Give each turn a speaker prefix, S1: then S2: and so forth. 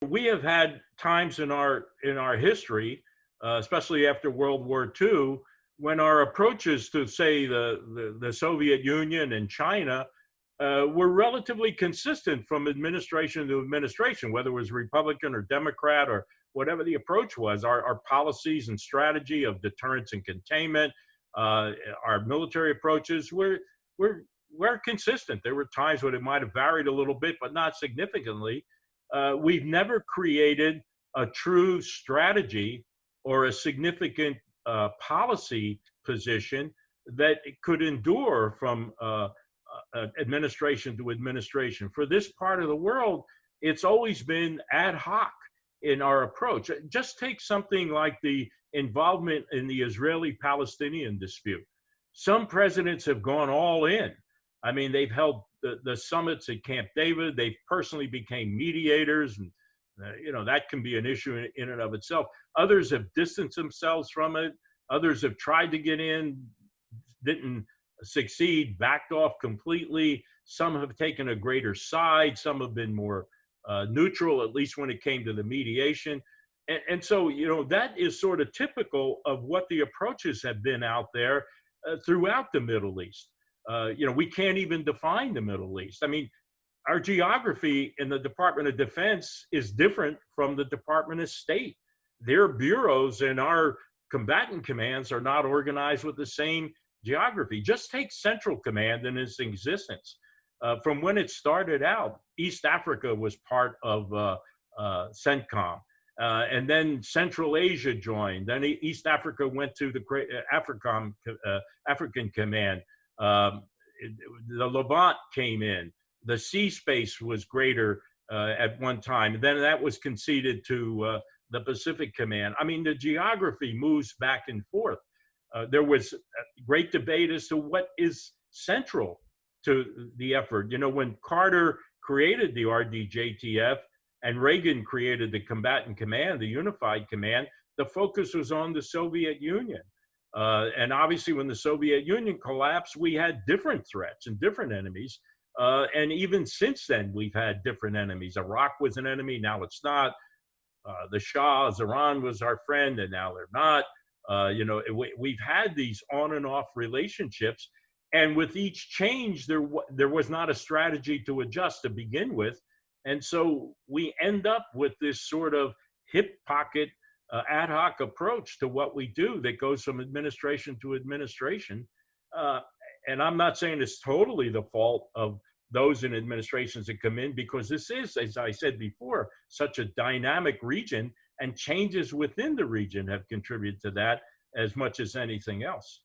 S1: we have had times in our history, especially after World War II, when our approaches to, say, the Soviet Union and China were relatively consistent from administration to administration, whether it was Republican or Democrat or whatever the approach was. Our policies and strategy of deterrence and containment, our military approaches were consistent. There were times when it might have varied a little bit, but not significantly. We've never created a true strategy or a significant policy position that could endure from administration to administration. For this part of the world, it's always been ad hoc in our approach. Just take something like the involvement in the Israeli-Palestinian dispute. Some presidents have gone all in. I mean, they've held the summits at Camp David. They've personally became mediators, and that can be an issue in and of itself. Others have distanced themselves from it. Others have tried to get in, didn't succeed, backed off completely. Some have taken a greater side. Some have been more neutral, at least when it came to the mediation. And so, that is sort of typical of what the approaches have been out there throughout the Middle East. We can't even define the Middle East. I mean, our geography in the Department of Defense is different from the Department of State. Their bureaus and our combatant commands are not organized with the same geography. Just take Central Command and its existence. From when it started out, East Africa was part of CENTCOM. And then Central Asia joined. Then East Africa went to the African Command. The Levant came in. The sea space was greater at one time. And then that was conceded to the Pacific Command. I mean, the geography moves back and forth. There was great debate as to what is central to the effort. When Carter created the RDJTF and Reagan created the Combatant Command, the Unified Command, the focus was on the Soviet Union. And obviously, when the Soviet Union collapsed, we had different threats and different enemies. And even since then, we've had different enemies. Iraq was an enemy, now it's not. The Shah, Iran was our friend, and now they're not. We've had these on and off relationships. And with each change, there was not a strategy to adjust to begin with. And so we end up with this sort of hip pocket ad hoc approach to what we do that goes from administration to administration. And I'm not saying it's totally the fault of those in administrations that come in, because this is, as I said before, such a dynamic region, and changes within the region have contributed to that as much as anything else.